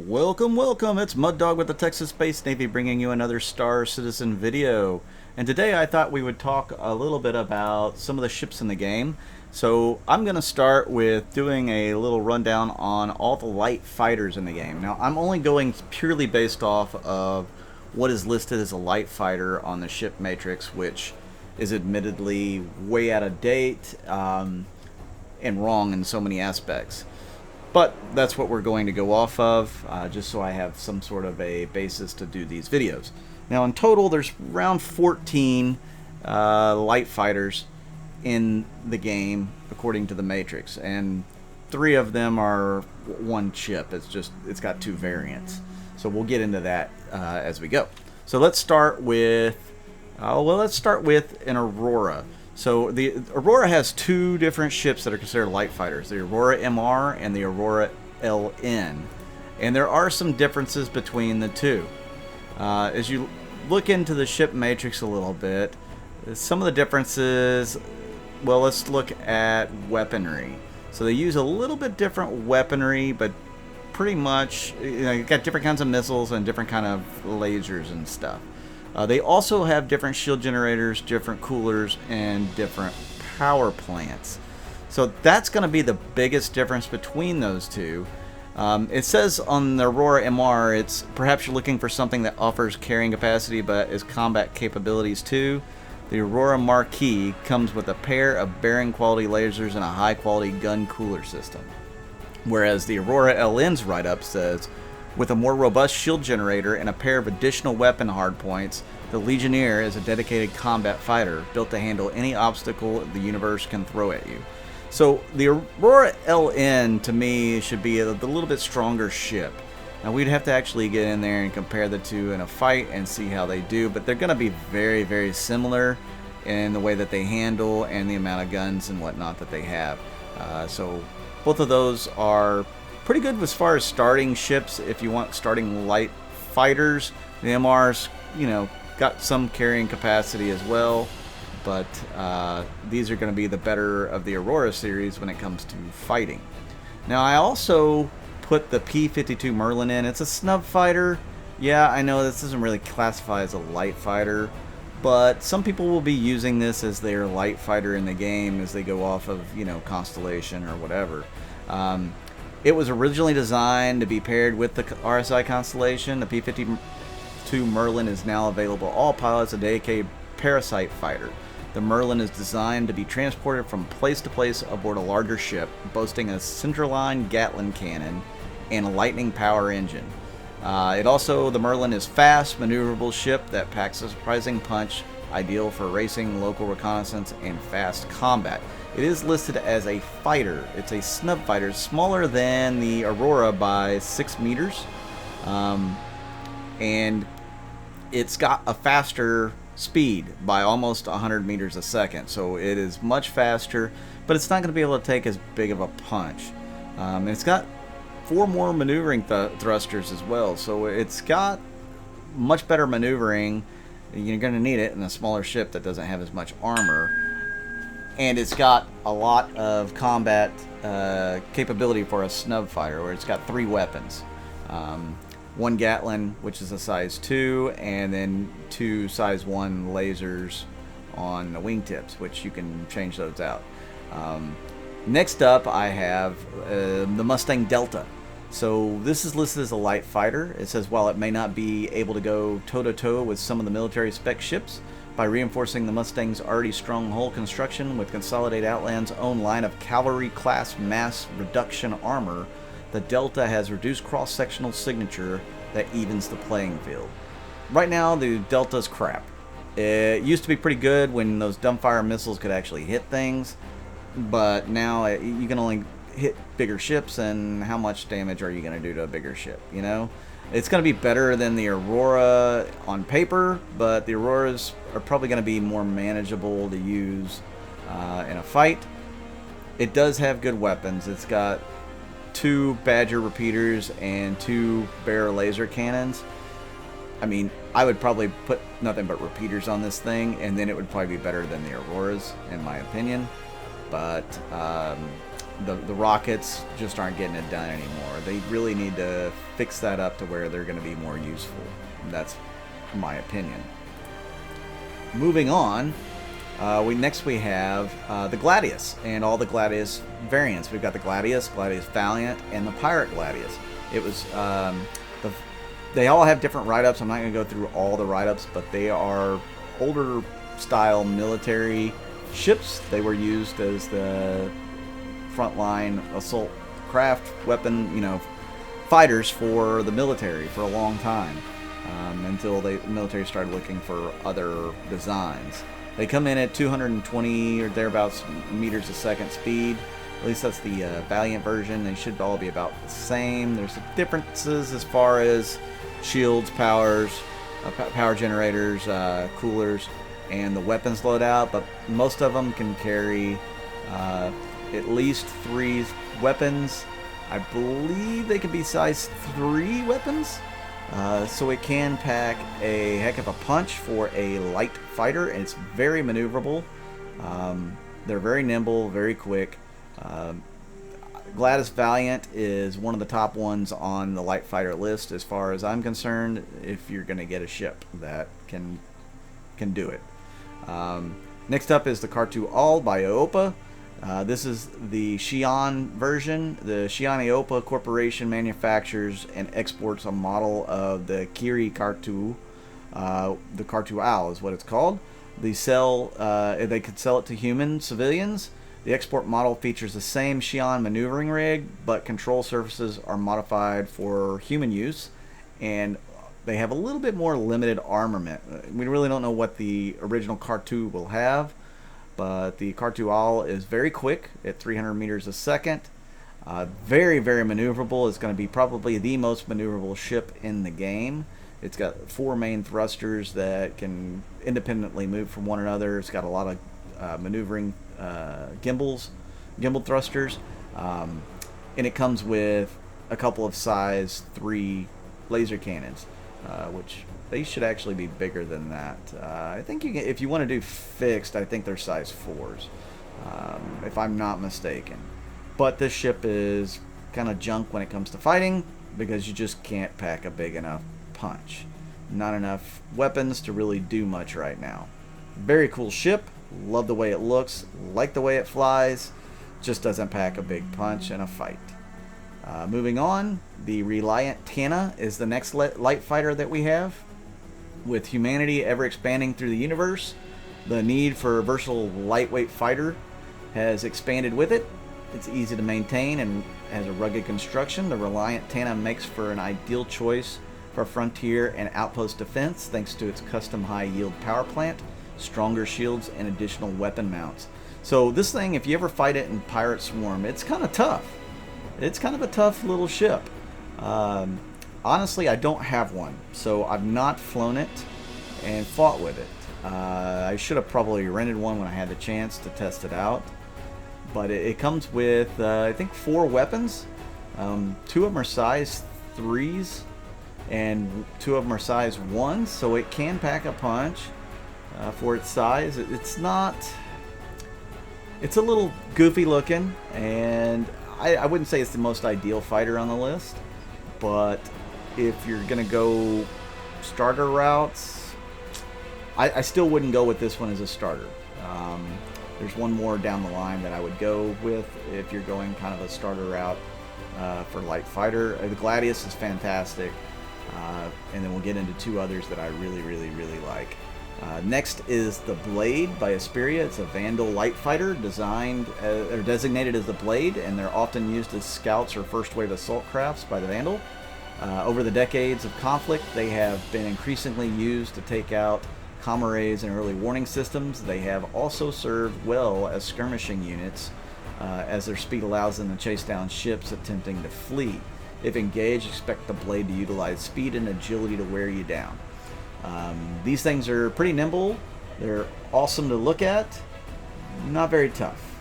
Welcome, welcome. It's Mud Dog with the Texas Space Navy bringing you another Star Citizen video. And today I thought we would talk a little bit about some of the ships in the game. So I'm going to start with doing a little rundown on all the light fighters in the game. Now I'm only going purely based off of what is listed as a light fighter on the ship matrix, which is admittedly way out of date and wrong in so many aspects. But that's what we're going to go off of, just so I have some sort of a basis to do these videos. Now in total there's around 14 light fighters in the game according to the Matrix, and 3 of them are one ship. It's got 2 variants. So we'll get into that as we go. So let's start with an Aurora. So the Aurora has 2 different ships that are considered light fighters, the Aurora MR and the Aurora LN. And there are some differences between the 2. As you look into the ship matrix a little bit, some of the differences, well, let's look at weaponry. So they use a little bit different weaponry, but pretty much, you've got different kinds of missiles and different kind of lasers and stuff. They also have different shield generators, different coolers, and different power plants. So that's going to be the biggest difference between those 2. It says on the Aurora MR, it's perhaps you're looking for something that offers carrying capacity but is combat capabilities too. The Aurora Marquis comes with a pair of bearing quality lasers and a high quality gun cooler system. Whereas the Aurora LN's write-up says, with a more robust shield generator and a pair of additional weapon hardpoints, the Legionnaire is a dedicated combat fighter built to handle any obstacle the universe can throw at you. So the Aurora LN to me should be a little bit stronger ship. Now we'd have to actually get in there and compare the 2 in a fight and see how they do, but they're going to be very, very similar in the way that they handle and the amount of guns and whatnot that they have. So both of those are pretty good as far as starting ships. If you want starting light fighters, the MR's, got some carrying capacity as well, but these are going to be the better of the Aurora series when it comes to fighting. Now I also put the P52 Merlin in. It's a snub fighter. Yeah, I know this doesn't really classify as a light fighter, but some people will be using this as their light fighter in the game as they go off of, Constellation or whatever. It was originally designed to be paired with the RSI Constellation. The P52 Merlin is now available to all pilots, a dedicated parasite fighter. The Merlin is designed to be transported from place to place aboard a larger ship, boasting a centerline Gatling cannon and a lightning power engine. The Merlin is fast, maneuverable ship that packs a surprising punch, ideal for racing, local reconnaissance, and fast combat. It is listed as a fighter. It's a snub fighter, smaller than the Aurora by 6 meters. And it's got a faster speed by almost 100 meters a second. So it is much faster, but it's not going to be able to take as big of a punch. It's got 4 more maneuvering thrusters as well. So it's got much better maneuvering. You're going to need it in a smaller ship that doesn't have as much armor. And it's got a lot of combat capability for a snub fighter, where it's got 3 weapons. 1 Gatling, which is a size 2, and then 2 size 1 lasers on the wingtips, which you can change those out. Next up, I have the Mustang Delta. So this is listed as a light fighter. It says while it may not be able to go toe-to-toe with some of the military spec ships, by reinforcing the Mustang's already strong hull construction with Consolidated Outland's own line of cavalry-class mass reduction armor, the Delta has reduced cross-sectional signature that evens the playing field. Right now, the Delta's crap. It used to be pretty good when those dumbfire missiles could actually hit things, but now you can only hit bigger ships, and how much damage are you going to do to a bigger ship, It's going to be better than the Aurora on paper, but the Auroras are probably going to be more manageable to use in a fight. It does have good weapons. It's got 2 Badger repeaters and 2 Bear laser cannons. I mean, I would probably put nothing but repeaters on this thing, and then it would probably be better than the Auroras, in my opinion. But the rockets just aren't getting it done anymore. They really need to fix that up to where they're going to be more useful. That's my opinion. Moving on, next we have the Gladius and all the Gladius variants. We've got the Gladius, Gladius Valiant, and the Pirate Gladius. It was they all have different write-ups. I'm not going to go through all the write-ups, but they are older style military ships. They were used as the frontline assault craft weapon, fighters for the military for a long time, until the military started looking for other designs. They come in at 220 or thereabouts meters a second speed. At least that's the Valiant version. They should all be about the same. There's differences as far as shields, power generators, coolers, and the weapons loadout, but most of them can carry at least 3 weapons. I believe they can be size 3 weapons, so it can pack a heck of a punch for a light fighter, and it's very maneuverable. They're very nimble, very quick. Gladius Valiant is one of the top ones on the light fighter list as far as I'm concerned, if you're going to get a ship that can do it. Next up is the Khartu-al by Aopa. This is the Xi'an version. The Xi'an Aopa Corporation manufactures and exports a model of the Kiri Khartu. The Khartu-al is what it's called. They could sell it to human civilians. The export model features the same Xi'an maneuvering rig, but control surfaces are modified for human use, and they have a little bit more limited armament. We really don't know what the original Khartu will have, but the Khartu-al is very quick at 300 meters a second. Very, very maneuverable. It's going to be probably the most maneuverable ship in the game. It's got 4 main thrusters that can independently move from one another. It's got a lot of maneuvering gimbal thrusters, and it comes with a couple of size 3 laser cannons, which they should actually be bigger than that. I think if you want to do fixed, I think they're size 4s, if I'm not mistaken. But this ship is kind of junk when it comes to fighting, because you just can't pack a big enough punch. Not enough weapons to really do much right now. Very cool ship. Love the way it looks. Like the way it flies. Just doesn't pack a big punch in a fight. Moving on, the Reliant Tanna is the next light fighter that we have. With humanity ever expanding through the universe, the need for a versatile lightweight fighter has expanded with it. It's easy to maintain and has a rugged construction. The Reliant Tanna makes for an ideal choice for frontier and outpost defense thanks to its custom high-yield power plant, stronger shields, and additional weapon mounts. So this thing, if you ever fight it in Pirate Swarm, it's kind of tough. It's kind of a tough little ship. Honestly, I don't have one, so I've not flown it and fought with it. I should have probably rented one when I had the chance to test it out. But it comes with, I think, 4 weapons. 2 of them are size 3s, and 2 of them are size 1s, so it can pack a punch for its size. It's a little goofy looking, and I wouldn't say it's the most ideal fighter on the list, but if you're going to go starter routes, I still wouldn't go with this one as a starter. There's one more down the line that I would go with if you're going kind of a starter route for light fighter. The Gladius is fantastic, and then we'll get into 2 others that I really, really, really like. Next is the Blade by Asperia. It's a Vandal light fighter designed or designated as the Blade, and they're often used as scouts or first wave assault crafts by the Vandal. Over the decades of conflict, they have been increasingly used to take out comrades and early warning systems. They have also served well as skirmishing units, as their speed allows them to chase down ships attempting to flee. If engaged, expect the Blade to utilize speed and agility to wear you down. These things are pretty nimble. They're awesome to look at. Not very tough.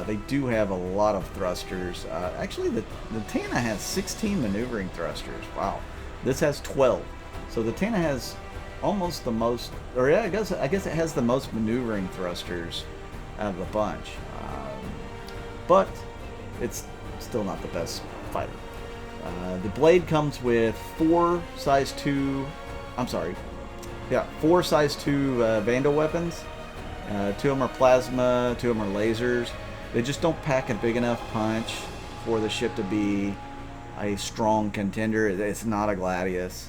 They do have a lot of thrusters. Actually, the Tanna has 16 maneuvering thrusters. Wow. This has 12. So the Tanna has almost the most, or yeah, I guess it has the most maneuvering thrusters out of the bunch. But it's still not the best fighter. The blade comes with four size 2 Vandal weapons. 2 of them are plasma, 2 of them are lasers. They just don't pack a big enough punch for the ship to be a strong contender. It's not a Gladius.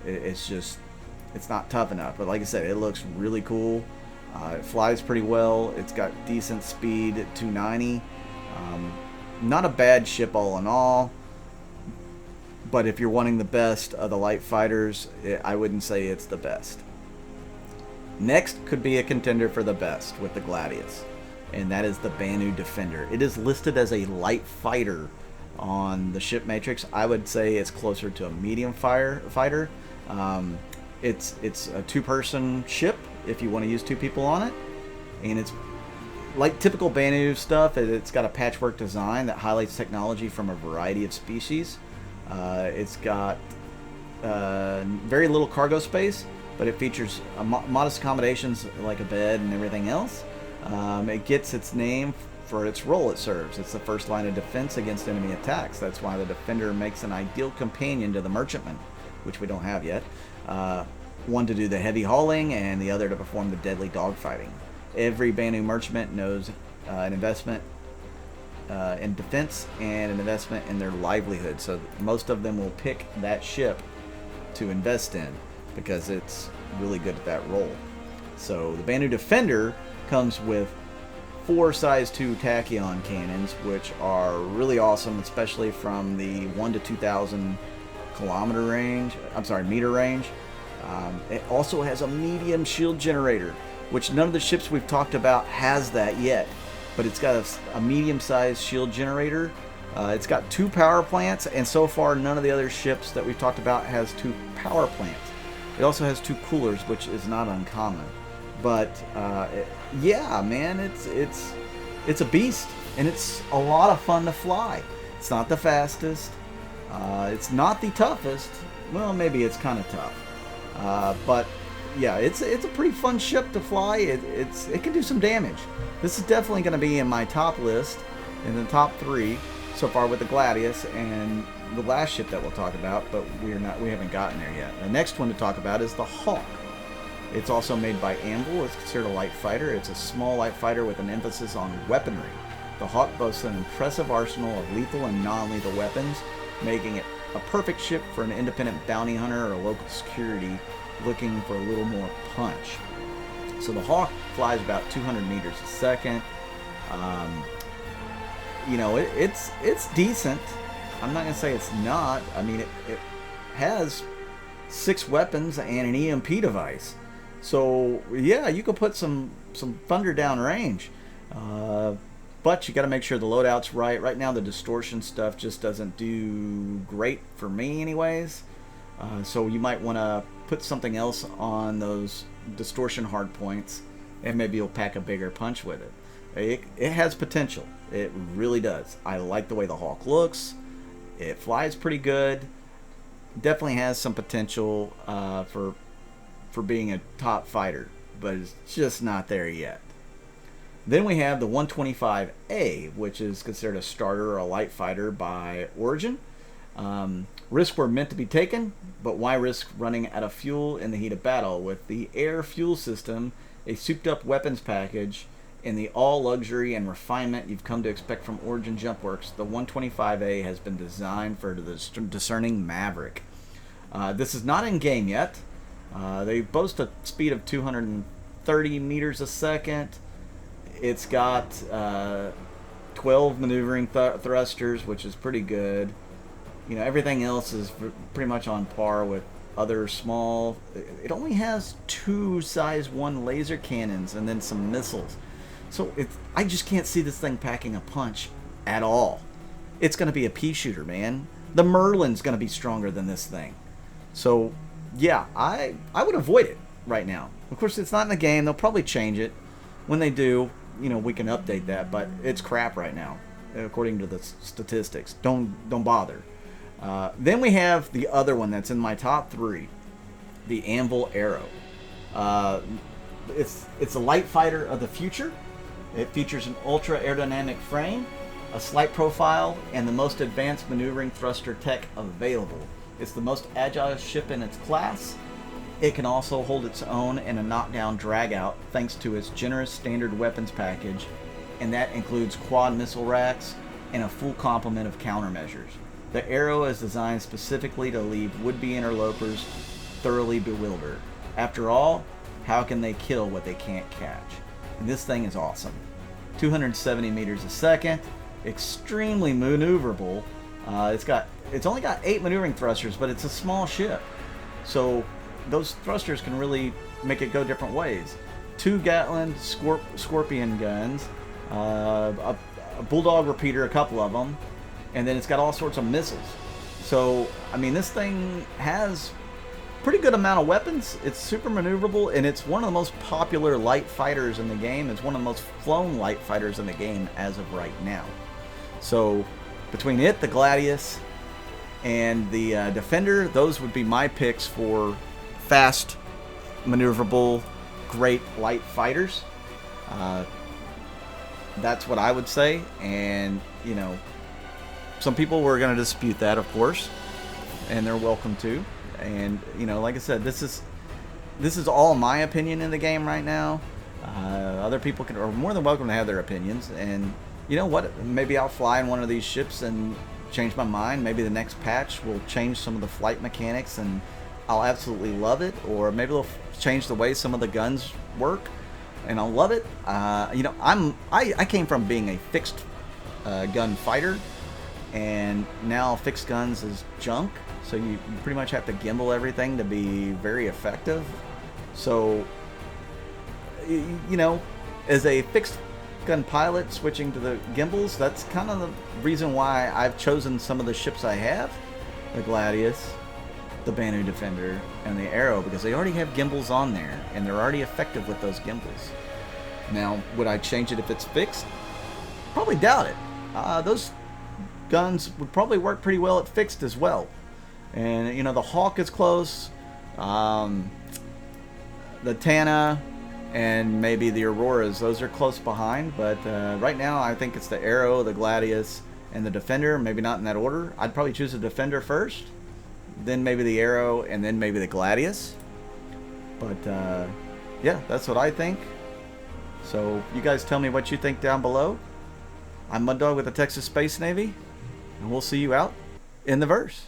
It's not tough enough. But like I said, it looks really cool. It flies pretty well. It's got decent speed at 290. Not a bad ship all in all. But if you're wanting the best of the light fighters, I wouldn't say it's the best. Next could be a contender for the best with the Gladius, and that is the Vanu Defender. It is listed as a light fighter on the ship matrix. I would say it's closer to a medium fighter. It's a 2-person ship if you want to use 2 people on it, and it's like typical Vanu stuff. It's got a patchwork design that highlights technology from a variety of species. It's got very little cargo space, but it features modest accommodations like a bed and everything else. It gets its name for its role it serves. It's the first line of defense against enemy attacks. That's why the Defender makes an ideal companion to the Merchantman, which we don't have yet. One to do the heavy hauling and the other to perform the deadly dogfighting. Every Vanu Merchantman knows an investment in defense and an investment in their livelihood. So most of them will pick that ship to invest in because it's really good at that role. So the Vanu Defender comes with 4 size 2 tachyon cannons, which are really awesome, especially from the 1 to 2,000 meter range. It also has a medium shield generator, which none of the ships we've talked about has that yet. But it's got a medium-sized shield generator. It's got 2 power plants, and so far none of the other ships that we've talked about has 2 power plants. It also has 2 coolers, which is not uncommon. But yeah, man, it's a beast, and it's a lot of fun to fly. It's not the fastest. It's not the toughest. Well, maybe it's kind of tough. But yeah, it's a pretty fun ship to fly. It can do some damage. This is definitely going to be in my top list, in the top 3 so far with the Gladius and the last ship that we'll talk about, but we haven't gotten there yet. The next one to talk about is the Hawk. It's also made by Anvil. It's considered a light fighter. It's a small light fighter with an emphasis on weaponry. The Hawk boasts an impressive arsenal of lethal and non-lethal weapons, making it a perfect ship for an independent bounty hunter or local security looking for a little more punch. So the Hawk flies about 200 meters a second. It's decent. I'm not going to say it's not. I mean, it has 6 weapons and an EMP device. So, yeah, you could put some thunder down range. But you got to make sure the loadout's right. Right now, the distortion stuff just doesn't do great for me anyways. So you might want to put something else on those distortion hard points, and maybe you'll pack a bigger punch with it. It has potential. It really does. I like the way the Hawk looks. It flies pretty good. Definitely has some potential for being a top fighter, but it's just not there yet. Then we have the 125A, which is considered a starter or a light fighter by Origin. Risks were meant to be taken, but why risk running out of fuel in the heat of battle? With the air fuel system, a souped-up weapons package, and the all-luxury and refinement you've come to expect from Origin Jumpworks, the 125A has been designed for the discerning maverick. This is not in-game yet. They boast a speed of 230 meters a second. It's got 12 maneuvering thrusters, which is pretty good. Everything else is pretty much on par with other small. It only has 2 size 1 laser cannons and then some missiles. So I just can't see this thing packing a punch at all. It's going to be a pea shooter, man. The Merlin's going to be stronger than this thing. So, yeah, I would avoid it right now. Of course, it's not in the game. They'll probably change it. When they do, we can update that. But it's crap right now, according to the statistics. Don't bother. Then we have the other one that's in my top 3, the Anvil Arrow. It's a light fighter of the future. It features an ultra aerodynamic frame, a slight profile, and the most advanced maneuvering thruster tech available. It's the most agile ship in its class. It can also hold its own in a knockdown drag-out thanks to its generous standard weapons package, and that includes quad missile racks and a full complement of countermeasures. The Arrow is designed specifically to leave would-be interlopers thoroughly bewildered. After all, how can they kill what they can't catch? And this thing is awesome. 270 meters a second, extremely maneuverable. It's only got 8 maneuvering thrusters, but it's a small ship, so those thrusters can really make it go different ways. 2 Gatling Scorpion guns, a Bulldog repeater, a couple of them, and then it's got all sorts of missiles. So, I mean, this thing has pretty good amount of weapons. It's super maneuverable, and it's one of the most popular light fighters in the game. It's one of the most flown light fighters in the game as of right now. So, between it, the Gladius, and the Defender, those would be my picks for fast, maneuverable, great light fighters. That's what I would say, and you know, some people were going to dispute that, of course, and they're welcome to. And you know, like I said, this is all my opinion in the game right now. Other people are more than welcome to have their opinions, and you know what? Maybe I'll fly in one of these ships and change my mind. Maybe the next patch will change some of the flight mechanics and I'll absolutely love it, or maybe they'll change the way some of the guns work and I'll love it. You know, I came from being a fixed gun fighter, and now fixed guns is junk, so you pretty much have to gimbal everything to be very effective. So you know, as a fixed gun pilot switching to the gimbals, that's kind of the reason why I've chosen some of the ships I have, the Gladius, the Vanu Defender, and the Arrow, because they already have gimbals on there and they're already effective with those gimbals. Now, would I change it if it's fixed? Probably doubt it. Those guns would probably work pretty well at fixed as well. And you know, the Hawk is close, the Tanna, and maybe the Auroras, those are close behind, but right now I think it's the Arrow, the Gladius, and the Defender. Maybe not in that order. I'd probably choose the Defender first, then maybe the Arrow, and then maybe the Gladius. But yeah, that's what I think. So you guys tell me what you think down below. I'm Mud Dog with the Texas Space Navy, and we'll see you out in the verse.